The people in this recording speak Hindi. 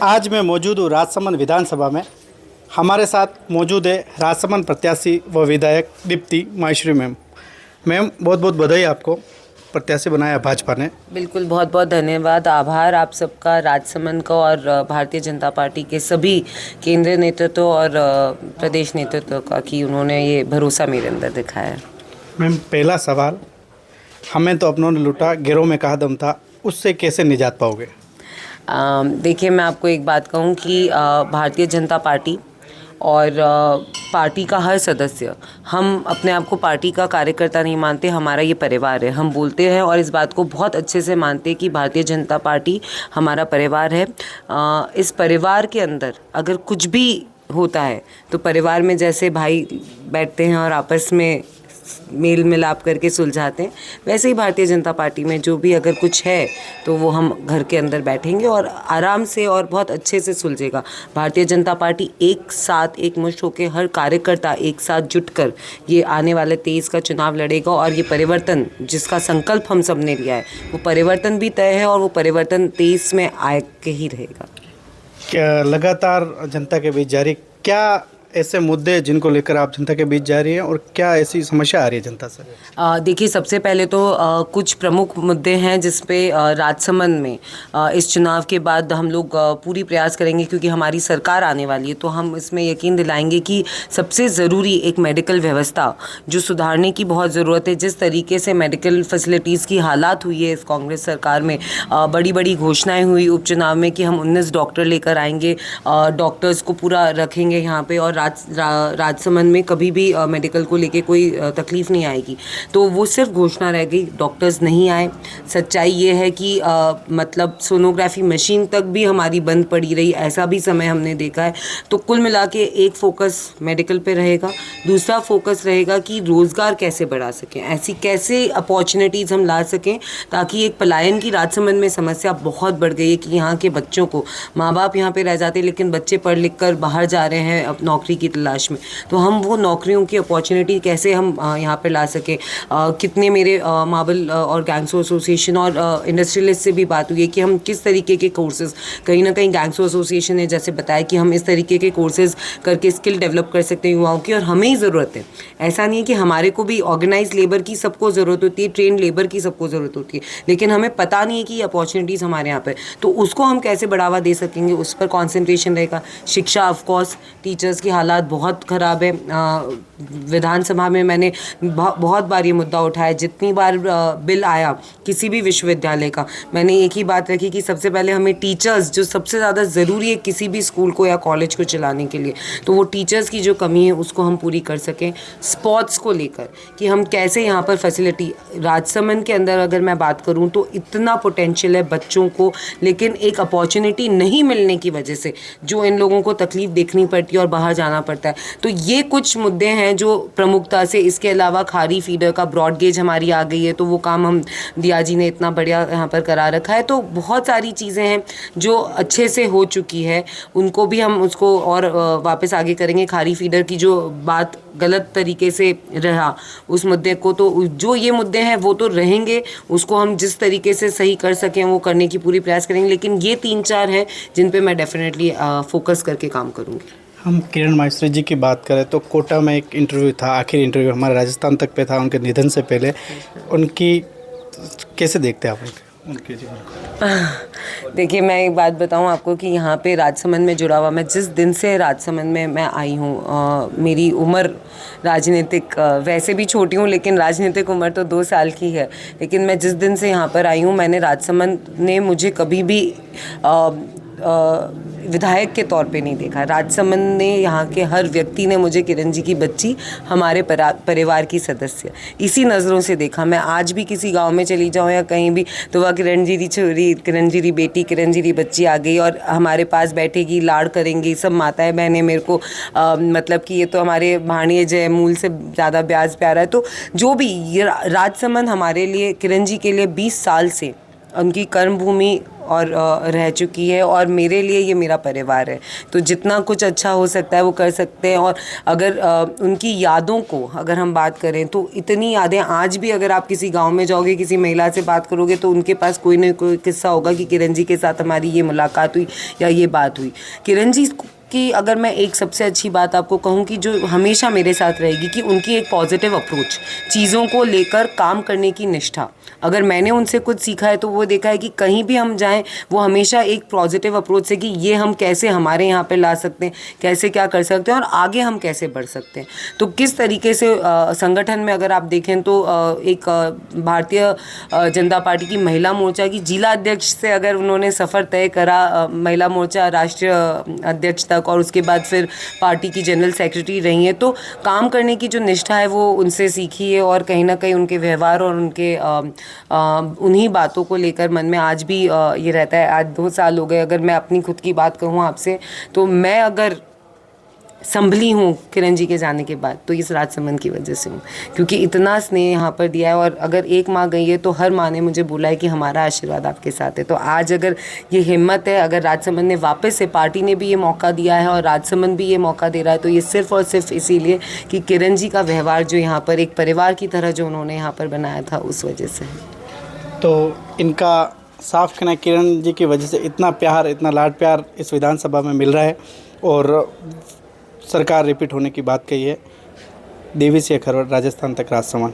आज मैं मौजूद हूँ राजसमंद विधानसभा में। हमारे साथ मौजूद है राजसमंद प्रत्याशी व विधायक दीप्ति माहेश्वरी मैम। मैम, बहुत बहुत बधाई आपको प्रत्याशी बनाया भाजपा ने। बिल्कुल, बहुत बहुत धन्यवाद, आभार आप सबका, राजसमंद का और भारतीय जनता पार्टी के सभी केंद्रीय नेतृत्व और प्रदेश नेतृत्व का कि उन्होंने ये भरोसा मेरे अंदर दिखाया। मैम, पहला सवाल, हमें तो अपनों ने लूटा, गिरोह में कहा दम था, उससे कैसे निजात पाओगे? देखिए, मैं आपको एक बात कहूँ कि भारतीय जनता पार्टी और पार्टी का हर सदस्य, हम अपने आप को पार्टी का कार्यकर्ता नहीं मानते, हमारा ये परिवार है। हम बोलते हैं और इस बात को बहुत अच्छे से मानते हैं कि भारतीय जनता पार्टी हमारा परिवार है। इस परिवार के अंदर अगर कुछ भी होता है तो परिवार में जैसे भाई बैठते हैं और आपस में मेल मिलाप करके सुलझाते हैं, वैसे ही भारतीय जनता पार्टी में जो भी अगर कुछ है तो वो हम घर के अंदर बैठेंगे और आराम से और बहुत अच्छे से सुलझेगा। भारतीय जनता पार्टी एक साथ एकमुश्त होकर, हर कार्यकर्ता एक साथ जुटकर ये आने वाले 23 का चुनाव लड़ेगा और ये परिवर्तन जिसका संकल्प हम सब ने लिया है वो परिवर्तन भी तय है और वो परिवर्तन 23 में आके ही रहेगा। क्या लगातार जनता के बीच जारी, क्या ऐसे मुद्दे जिनको लेकर आप जनता के बीच जा रही हैं और क्या ऐसी समस्या आ रही है जनता से? देखिए, सबसे पहले तो कुछ प्रमुख मुद्दे हैं जिस पे राजसमंद में इस चुनाव के बाद हम लोग पूरी प्रयास करेंगे, क्योंकि हमारी सरकार आने वाली है तो हम इसमें यकीन दिलाएंगे कि सबसे ज़रूरी एक मेडिकल व्यवस्था जो सुधारने की बहुत ज़रूरत है। जिस तरीके से मेडिकल फैसिलिटीज़ की हालात हुई है इस कांग्रेस सरकार में, बड़ी बड़ी घोषणाएँ हुई उपचुनाव में कि हम 19 डॉक्टर लेकर आएंगे, डॉक्टर्स को पूरा रखेंगे यहाँ पे और राजसमंद में कभी भी मेडिकल को लेके कोई तकलीफ नहीं आएगी, तो वो सिर्फ घोषणा रह गई, डॉक्टर्स नहीं आए। सच्चाई ये है कि मतलब सोनोग्राफी मशीन तक भी हमारी बंद पड़ी रही, ऐसा भी समय हमने देखा है। तो कुल मिला के एक फोकस मेडिकल पे रहेगा, दूसरा फोकस रहेगा कि रोज़गार कैसे बढ़ा सकें, ऐसी कैसे अपॉर्चुनिटीज़ हम ला सकें, ताकि एक पलायन की राजसमंद में समस्या बहुत बढ़ गई है कि यहाँ के बच्चों को, माँ बाप यहाँ पे रह जाते लेकिन बच्चे पढ़ लिख कर बाहर जा रहे हैं अब नौकरी की तलाश में, तो हम वो नौकरियों की अपॉर्चुनिटी कैसे हम यहाँ पे ला सकें। कितने मेरे मार्बल और गैंगस्टर एसोसिएशन और इंडस्ट्रियलिस्ट से भी बात हुई है कि हम किस तरीके के कोर्सेज़, कहीं ना कहीं गैंगस्टर एसोसिएशन ने जैसे बताया कि हम इस तरीके के कोर्सेज़ करके स्किल डेवलप कर सकते हैं युवाओं की, और हमें ही ज़रूरत है। ऐसा नहीं है कि हमारे को भी ऑर्गेनाइज लेबर की सबको ज़रूरत होती है, ट्रेन लेबर की सबको ज़रूरत होती है, लेकिन हमें पता नहीं है कि ये अपॉर्चुनिटीज़ हमारे यहाँ पर, तो उसको हम कैसे बढ़ावा दे सकेंगे, उस पर कॉन्सेंट्रेशन रहेगा। शिक्षा, ऑफकोर्स टीचर्स की हालात बहुत ख़राब है। विधानसभा में मैंने बहुत बार ये मुद्दा उठाया, जितनी बार बिल आया किसी भी विश्वविद्यालय का, मैंने एक ही बात रखी कि सबसे पहले हमें टीचर्स, जो सबसे ज़्यादा ज़रूरी है किसी भी स्कूल को या कॉलेज को चलाने के लिए, तो वो टीचर्स की जो कमी है उसको हम पूरी कर सकें। स्पोर्ट्स को लेकर कि हम कैसे यहाँ पर फैसिलिटी, राजसमंद के अंदर अगर मैं बात करूँ तो इतना पोटेंशियल है बच्चों को, लेकिन एक अपॉर्चुनिटी नहीं मिलने की वजह से जो इन लोगों को तकलीफ देखनी पड़ती है और बाहर जाना पड़ता है। तो ये कुछ मुद्दे हैं जो प्रमुखता से, इसके अलावा खारी फीडर का ब्रॉड गेज हमारी आ गई है तो वो काम हम दिया जी ने इतना बढ़िया यहाँ पर करा रखा है। तो बहुत सारी चीज़ें हैं जो अच्छे से हो चुकी है, उनको भी हम उसको और वापस आगे करेंगे। खारी फीडर की जो बात गलत तरीके से रहा उस मुद्दे को, तो जो ये मुद्दे हैं वो तो रहेंगे, उसको हम जिस तरीके से सही कर सकें वो करने की पूरी प्रयास करेंगे, लेकिन ये 3-4 हैं जिन पे मैं डेफिनेटली फोकस करके काम करूँगी। हम किरण माहेश्वरी जी की बात करें तो कोटा में एक इंटरव्यू था, आखिरी इंटरव्यू हमारा राजस्थान तक पे था उनके निधन से पहले, उनकी कैसे देखते हैं आप उनके जीवन को? देखिए, मैं एक बात बताऊं आपको कि यहाँ पे राजसमंद में जुड़ा हुआ, मैं जिस दिन से राजसमंद में मैं आई हूँ, मेरी उम्र राजनीतिक वैसे भी छोटी हूँ लेकिन राजनीतिक उम्र तो 2 साल की है, लेकिन मैं जिस दिन से यहाँ पर आई हूँ मैंने राजसमंद ने मुझे कभी भी विधायक के तौर पे नहीं देखा। राजसमंद ने, यहाँ के हर व्यक्ति ने मुझे किरण जी की बच्ची, हमारे परिवार की सदस्य, इसी नज़रों से देखा। मैं आज भी किसी गांव में चली जाऊँ या कहीं भी तो वह किरण जी री छोरी, किरण जी री बेटी, किरण जी री बच्ची आ गई और हमारे पास बैठेगी, लाड़ करेंगी। सब माताएं बहनें मेरे को मतलब कि ये तो हमारे भाणेज है, मूल से ज़्यादा ब्याज प्यारा है। तो जो भी राजसमंद हमारे लिए, किरण जी के लिए 20 साल से उनकी कर्म भूमि और रह चुकी है, और मेरे लिए ये मेरा परिवार है। तो जितना कुछ अच्छा हो सकता है वो कर सकते हैं। और अगर उनकी यादों को अगर हम बात करें तो इतनी यादें आज भी, अगर आप किसी गांव में जाओगे, किसी महिला से बात करोगे तो उनके पास कोई ना कोई किस्सा होगा कि किरण जी के साथ हमारी ये मुलाकात हुई या ये बात हुई। किरण जी की अगर मैं एक सबसे अच्छी बात आपको कहूँ कि जो हमेशा मेरे साथ रहेगी, कि उनकी एक पॉजिटिव अप्रोच, चीज़ों को लेकर काम करने की निष्ठा। अगर मैंने उनसे कुछ सीखा है तो वो देखा है कि कहीं भी हम जाएं वो हमेशा एक पॉजिटिव अप्रोच से कि ये हम कैसे हमारे यहाँ पे ला सकते हैं, कैसे क्या कर सकते हैं और आगे हम कैसे बढ़ सकते हैं। तो किस तरीके से संगठन में अगर आप देखें तो एक भारतीय जनता पार्टी की महिला मोर्चा की जिला अध्यक्ष से अगर उन्होंने सफ़र तय करा, महिला मोर्चा राष्ट्रीय अध्यक्ष तक, और उसके बाद फिर पार्टी की जनरल सेक्रेटरी रही हैं, तो काम करने की जो निष्ठा है वो उनसे सीखी है। और कहीं ना कहीं उनके व्यवहार और उनके उन्हीं बातों को लेकर मन में आज भी ये रहता है। आज 2 साल हो गए, अगर मैं अपनी खुद की बात कहूँ आपसे, तो मैं अगर संभली हूँ किरण जी के जाने के बाद तो इस राजसमंद की वजह से हूँ, क्योंकि इतना स्नेह यहाँ पर दिया है। और अगर एक माँ गई है तो हर माँ ने मुझे बोला है कि हमारा आशीर्वाद आपके साथ है। तो आज अगर ये हिम्मत है, अगर राजसमंद ने वापस से, पार्टी ने भी ये मौका दिया है और राजसमंद भी ये मौका दे रहा है, तो ये सिर्फ और सिर्फ इसीलिए कि किरण जी का व्यवहार जो यहाँ पर एक परिवार की तरह जो उन्होंने यहाँ पर बनाया था, उस वजह से है। तो इनका साफ कहना है, किरण जी की वजह से इतना प्यार, इतना लाड प्यार इस विधानसभा में मिल रहा है और सरकार रिपीट होने की बात कही है। देवी से खरवट, राजस्थान तक, राजसमंद।